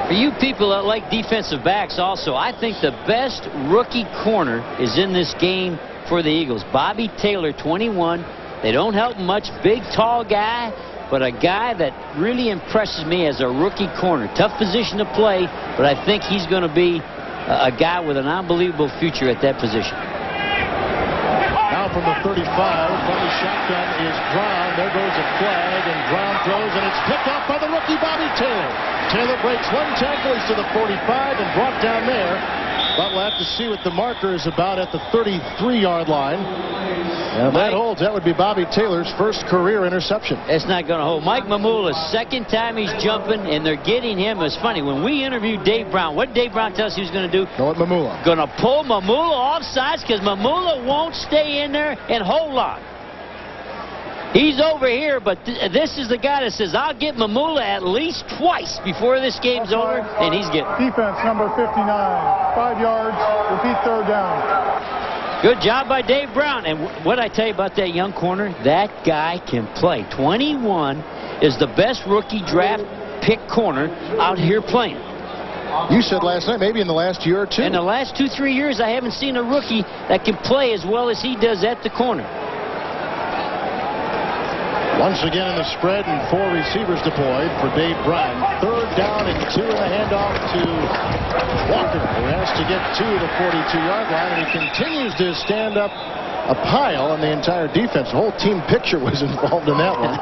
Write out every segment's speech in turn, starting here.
For you people that like defensive backs also, I think the best rookie corner is in this game for the Eagles. Bobby Taylor, 21. They don't help much. Big, tall guy, but a guy that really impresses me as a rookie corner. Tough position to play, but I think he's going to be a guy with an unbelievable future at that position. Now from the 35, from the shotgun is Brown. There goes a flag, and Brown throws, and it's picked off by the rookie Bobby Taylor. Taylor breaks one tackle. He's to the 45 and brought down there. But we'll have to see what the marker is about at the 33-yard line. And that holds. That would be Bobby Taylor's first career interception. It's not going to hold. Mike Mamula's second time he's jumping, and they're getting him. It's funny. When we interviewed Dave Brown, what did Dave Brown tell us he was going to do? Go at Mamula. Going to pull Mamula off sides because Mamula won't stay in there and hold on. He's over here, but this is the guy that says, I'll get Mamula at least twice before this game's over, and he's getting it. Defense number 59, 5 yards, repeat third down. Good job by Dave Brown. And what I tell you about that young corner, that guy can play. 21 is the best rookie draft pick corner out here playing. You said last night, maybe in the last year or two. In the last 2-3 years, I haven't seen a rookie that can play as well as he does at the corner. Once again in the spread and 4 receivers deployed for Dave Brown. Third down and 2 in the handoff to Walker, who has to get to the 42-yard line, and he continues to stand up a pile on the entire defense. The whole team picture was involved in that one.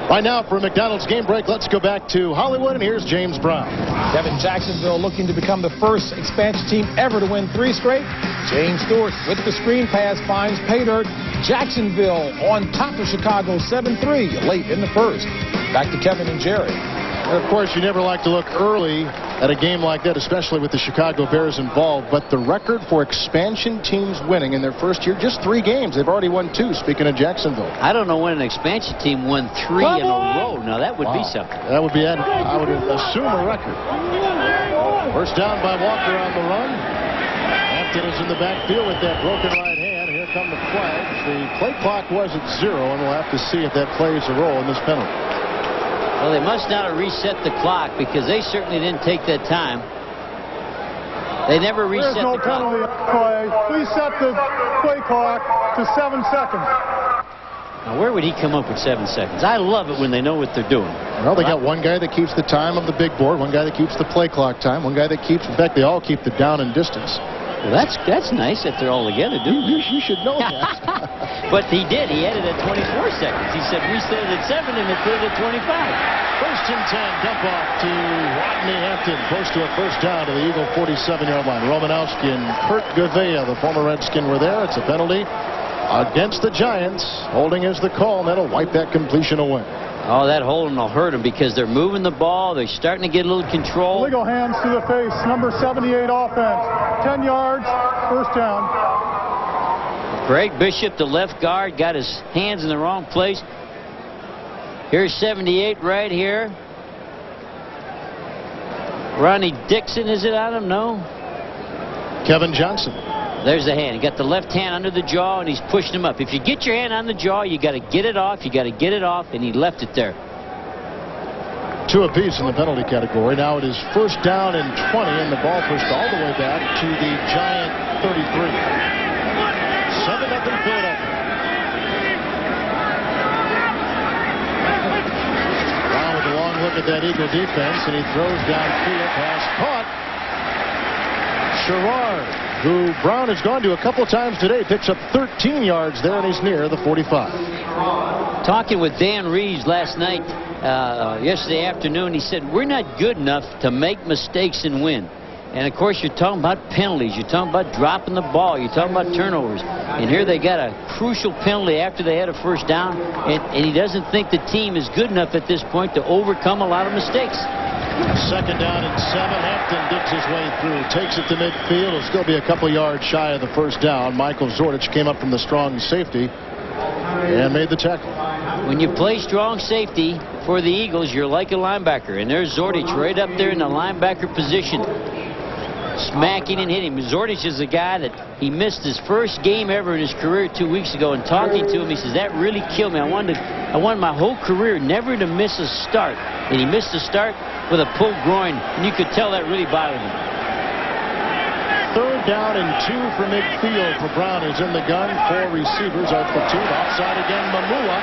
Right now for a McDonald's game break, let's go back to Hollywood, and here's James Brown. Devin, Jacksonville looking to become the first expansion team ever to win 3 straight. James Stewart with the screen pass finds pay dirt. Jacksonville on top of Chicago 7-3 late in the first. Back to Kevin and Jerry. And of course, you never like to look early at a game like that, especially with the Chicago Bears involved. But the record for expansion teams winning in their first year, just 3 games. They've already won 2, speaking of Jacksonville. I don't know when an expansion team won 3 in a row. Now, that would be something. That would be, I would assume, a record. First down by Walker on the run. Hampton is in the backfield with that broken right hand. Here come the flags. The play clock was at 0, and we'll have to see if that plays a role in this penalty. Well, they must not have reset the clock because they certainly didn't take that time. They never reset the clock. There's no penalty play. Please set the play clock to 7 seconds. Now, where would he come up with 7 seconds? I love it when they know what they're doing. Well, they got one guy that keeps the time of the big board, one guy that keeps the play clock time, one guy that keeps, in fact, they all keep the down and distance. Well, that's nice that they're all together, dude. You should know that. But he did. He had it at 24 seconds. He said reset it at 7 and it put it at 25. First and 10, dump off to Rodney Hampton. Close to a first down to the Eagle 47-yard line. Romanowski and Kurt Gouveia, the former Redskin, were there. It's a penalty against the Giants. Holding is the call, and that'll wipe that completion away. Oh, that holding will hurt them because they're moving the ball. They're starting to get a little control. Illegal hands to the face. Number 78 offense. 10 yards, first down. Greg Bishop, the left guard, got his hands in the wrong place. Here's 78 right here. Ronnie Dixon, is it on him? No. Kevin Johnson. There's the hand. He got the left hand under the jaw, and he's pushing him up. If you get your hand on the jaw, you got to get it off. You got to get it off, and he left it there. 2 apiece in the penalty category. Now it is first down and 20, and the ball pushed all the way back to the Giant 33. 7-0 Philadelphia. Brown with a long look at that Eagle defense, and he throws downfield. Pass caught. Sherrard, who Brown has gone to a couple of times today, picks up 13 yards there, and he's near the 45. Talking with Dan Reeves last night, yesterday afternoon, he said, we're not good enough to make mistakes and win. And, of course, you're talking about penalties. You're talking about dropping the ball. You're talking about turnovers. And here they got a crucial penalty after they had a first down, and he doesn't think the team is good enough at this point to overcome a lot of mistakes. Second down and 7. Hampton digs his way through, takes it to midfield. It'll still be a couple yards shy of the first down. Michael Zordich came up from the strong safety and made the tackle. When you play strong safety for the Eagles, you're like a linebacker. And there's Zordich right up there in the linebacker position, smacking and hitting. Zordich is a guy that he missed his first game ever in his career 2 weeks ago. And talking to him, he says, that really killed me. I wanted my whole career never to miss a start. and he missed the start with a pulled groin, and you could tell that really bothered him. 3rd down and 2 for midfield for Brown, who's in the gun. 4 receivers are platoon. Offside again, Mamula.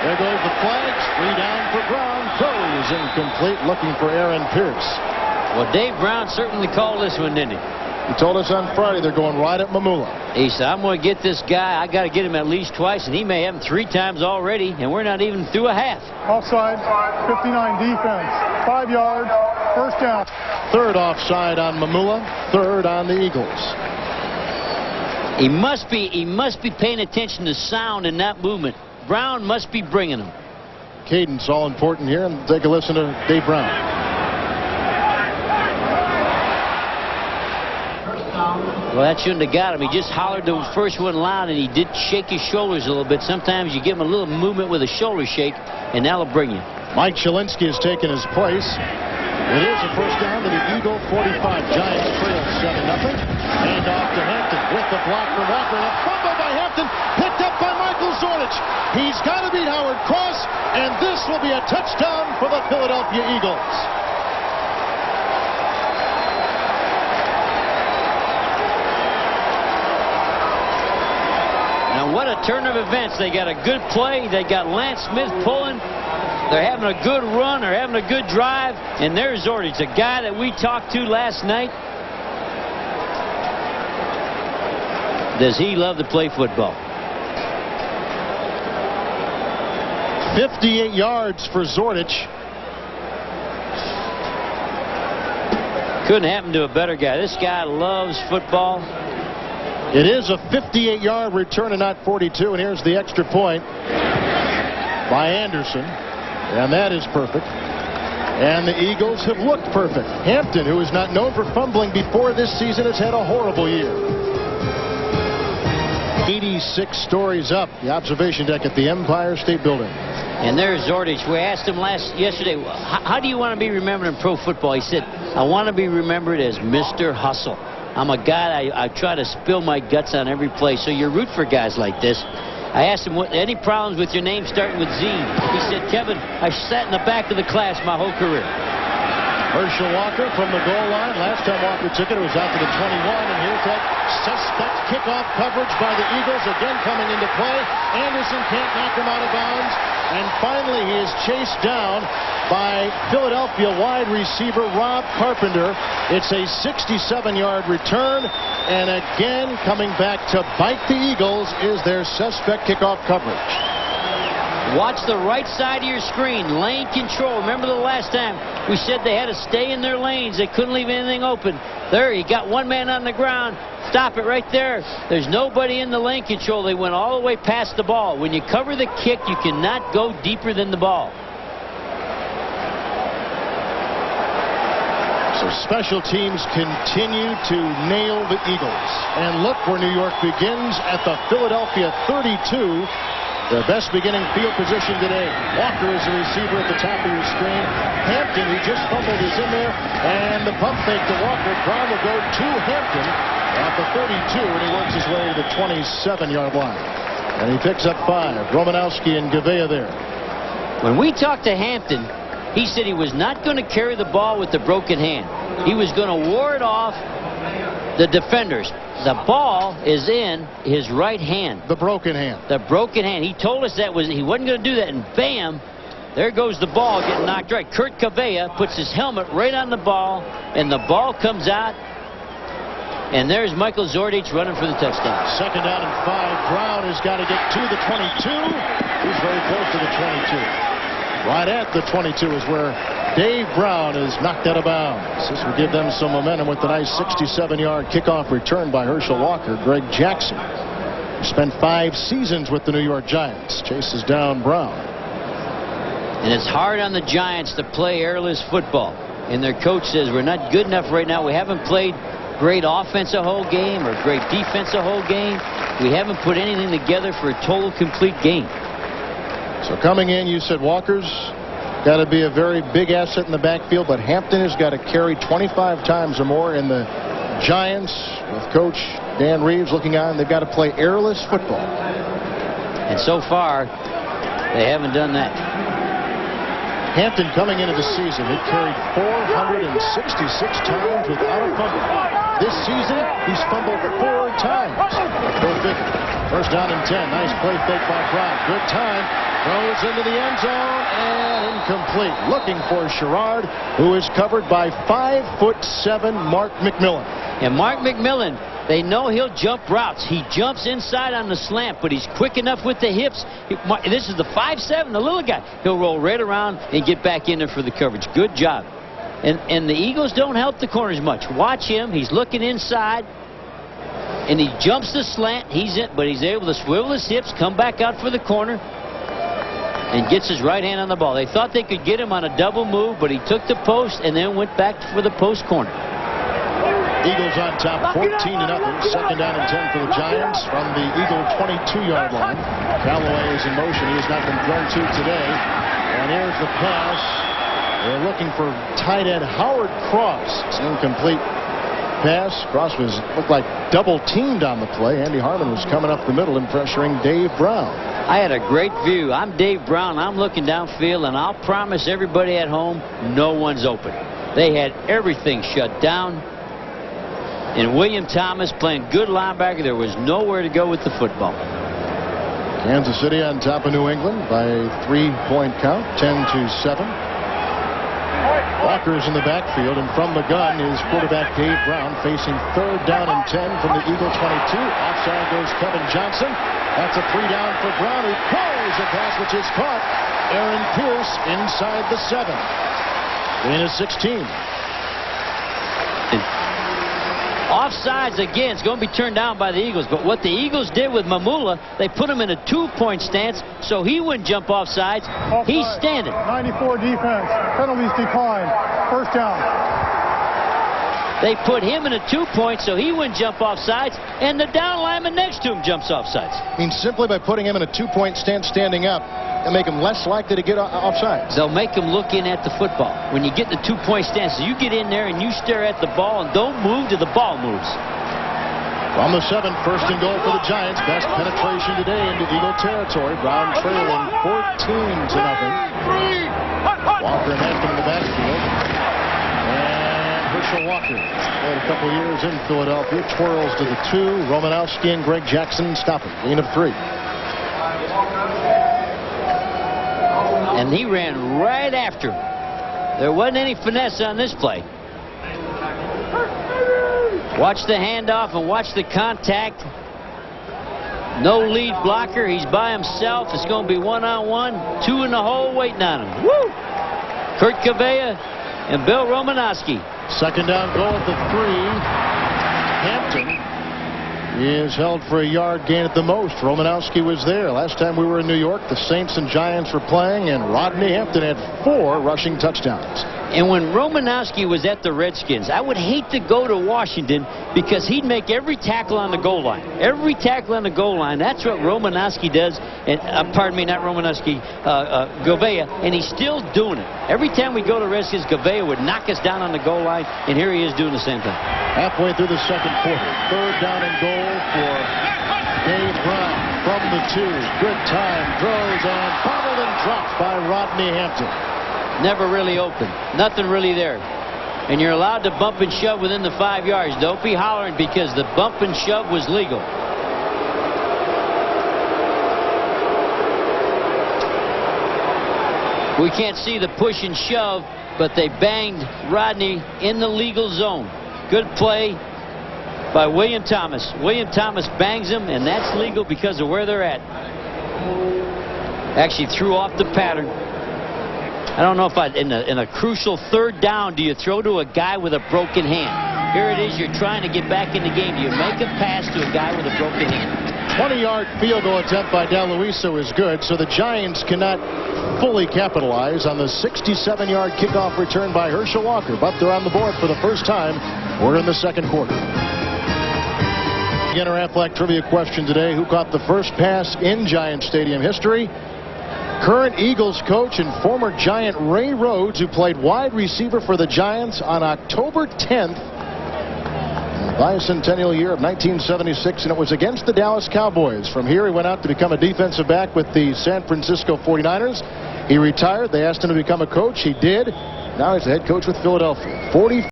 There goes the flags. 3 down for Brown. Throw is incomplete. Looking for Aaron Pierce. Well, Dave Brown certainly called this one, didn't he? He told us on Friday they're going right at Mamula. He said, I'm going to get this guy. I got to get him at least twice, and he may have him 3 times already, and we're not even through a half. Offside, 59 defense. 5 yards, 1st down. 3rd offside on Mamula. 3rd on the Eagles. He must be paying attention to sound and not movement. Brown must be bringing him. Cadence all important here, and take a listen to Dave Brown. Well, that shouldn't have got him. He just hollered the first one loud, and he did shake his shoulders a little bit. Sometimes you give him a little movement with a shoulder shake, and that'll bring you. Mike Shalinsky has taken his place. It is a 1st down to the Eagle 45. Giants trail 7-0. Hand off to Hampton with the block from Walker. And a fumble by Hampton, picked up by Michael Zordich. He's got to beat Howard Cross, and this will be a touchdown for the Philadelphia Eagles. Now, what a turn of events. They got a good play. They got Lance Smith pulling. They're having a good run. They're having a good drive. And there's Zordich, a guy that we talked to last night. Does he love to play football? 58 yards for Zordich. Couldn't happen to a better guy. This guy loves football. It is a 58-yard return and not 42. And here's the extra point by Anderson. And that is perfect. And the Eagles have looked perfect. Hampton, who is not known for fumbling before this season, has had a horrible year. 86 stories up, the observation deck at the Empire State Building. And there's Zordich. We asked him yesterday, how do you want to be remembered in pro football? He said, I want to be remembered as Mr. Hustle. I'm a guy, I try to spill my guts on every play. So you root for guys like this. I asked him, any problems with your name starting with Z? He said, Kevin, I sat in the back of the class my whole career. Herschel Walker from the goal line. Last time Walker took it was out to the 21. And here's that suspect kickoff coverage by the Eagles. Again coming into play. Anderson can't knock him out of bounds. And finally he is chased down by Philadelphia wide receiver Rob Carpenter. It's a 67-yard return. And again coming back to bite the Eagles is their suspect kickoff coverage. Watch the right side of your screen. Lane control. Remember the last time we said they had to stay in their lanes. They couldn't leave anything open. There, you got one man on the ground. Stop it right there. There's nobody in the lane control. They went all the way past the ball. When you cover the kick, you cannot go deeper than the ball. So special teams continue to nail the Eagles. And look where New York begins at the Philadelphia 32. Their best beginning field position today. Walker is the receiver at the top of your screen. Hampton, who just fumbled, is in there. And the pump fake to Walker. Brown will go to Hampton at the 32, and he works his way to the 27-yard line. And he picks up 5. Romanowski and Gavea there. When we talked to Hampton, he said he was not going to carry the ball with the broken hand. He was going to ward off the defenders. The ball is in his right hand. The broken hand. The broken hand. He told us that he wasn't going to do that, and bam, there goes the ball getting knocked right. Kurt Gavea puts his helmet right on the ball, and the ball comes out, and there's Michael Zordich running for the touchdown. 2nd down and 5. Brown has got to get to the 22. He's very close to the 22. Right at the 22 is where Dave Brown is knocked out of bounds. This will give them some momentum with the nice 67-yard kickoff return by Herschel Walker. Greg Jackson, who spent 5 seasons with the New York Giants, chases down Brown. And it's hard on the Giants to play airless football. And their coach says, we're not good enough right now. We haven't played great offense a whole game or great defense a whole game. We haven't put anything together for a total complete game. So coming in, you said Walker's got to be a very big asset in the backfield, but Hampton has got to carry 25 times or more. In the Giants, with Coach Dan Reeves looking on, they've got to play airless football. And so far, they haven't done that. Hampton coming into the season had carried 466 times without a fumble. This season, he's fumbled 4 times. Go figure. First down and 10. Nice play fake by Brown. Good time. Throws into the end zone and incomplete. Looking for Sherrard, who is covered by 5'7" Mark McMillan. And Mark McMillan, they know he'll jump routes. He jumps inside on the slant, but he's quick enough with the hips. This is the 5'7", the little guy. He'll roll right around and get back in there for the coverage. Good job. And the Eagles don't help the corners much. Watch him. He's looking inside, and he jumps the slant. But he's able to swivel his hips, come back out for the corner, and gets his right hand on the ball. They thought they could get him on a double move, but he took the post and then went back for the post corner. Eagles on top 14-0. Second down and 10 for the Giants from the Eagle 22-yard line. Callaway is in motion. He has not been thrown to today. And here's the pass. They're looking for tight end Howard Cross. It's an incomplete pass. Cross looked like double teamed on the play. Andy Harmon was coming up the middle and pressuring Dave Brown. I had a great view. I'm Dave Brown. I'm looking downfield, and I'll promise everybody at home, no one's open. They had everything shut down. And William Thomas playing good linebacker. There was nowhere to go with the football. Kansas City on top of New England by a 3-point count, 10-7. Walker's in the backfield, and from the gun is quarterback Dave Brown facing third down and 10 from the Eagle 22. Offside goes Kevin Johnson. That's a 3 down for Brown, who throws a pass which is caught. Aaron Pierce inside the 7. Gain is 16. Offsides again. It's going to be turned down by the Eagles. But what the Eagles did with Mamula, they put him in a 2-point stance so he wouldn't jump offsides. He's standing. 94 defense. Penalties decline. First down. They put him in a 2-point so he wouldn't jump offsides, and the down lineman next to him jumps offsides. I mean, simply by putting him in a 2-point stance standing up, and make him less likely to get offsides. They'll make him look in at the football. When you get the 2-point stance, you get in there and you stare at the ball and don't move till the ball moves. From the 7, first and goal for the Giants. Best penetration today into Eagle territory. Brown trailing 14-0. Walker and Hampton in the backfield. And Herschel Walker, played a couple years in Philadelphia, twirls to the 2. Romanowski and Greg Jackson stop it. Gain of 3. And he ran right after him. There wasn't any finesse on this play. Watch the handoff and watch the contact. No lead blocker. He's by himself. It's going to be 1-on-1. 2 in the hole waiting on him. Woo! Kurt Cavea and Bill Romanowski. Second down goal at the 3. Hampton is held for a yard gain at the most. Romanowski was there. Last time we were in New York, the Saints and Giants were playing, and Rodney Hampton had 4 rushing touchdowns. And when Romanowski was at the Redskins, I would hate to go to Washington because he'd make every tackle on the goal line. Every tackle on the goal line. That's what Romanowski does. And pardon me, not Romanowski, Gavea. And he's still doing it. Every time we go to Redskins, Gavea would knock us down on the goal line, and here he is doing the same thing. Halfway through the second quarter, third down and goal for Dave Brown from the 2. Good time, throws and bobbled and dropped by Rodney Hampton. Never really open. Nothing really there. And you're allowed to bump and shove within the 5 yards. Don't be hollering because the bump and shove was legal. We can't see the push and shove, but they banged Rodney in the legal zone. Good play by William Thomas. William Thomas bangs him, and that's legal because of where they're at. Actually threw off the pattern. I don't know if in a crucial third down do you throw to a guy with a broken hand. Here it is, you're trying to get back in the game. Do you make a pass to a guy with a broken hand? 20-yard field goal attempt by DeLuiso is good, so the Giants cannot fully capitalize on the 67-yard kickoff return by Herschel Walker, but they're on the board for the first time. We're in the second quarter. Again, our Aflac trivia question today: who caught the first pass in Giant Stadium history? Current Eagles coach and former Giant Ray Rhodes, who played wide receiver for the Giants on October 10th, the bicentennial year of 1976, and it was against the Dallas Cowboys. From here, he went out to become a defensive back with the San Francisco 49ers. He retired. They asked him to become a coach. He did. Now he's the head coach with Philadelphia. 40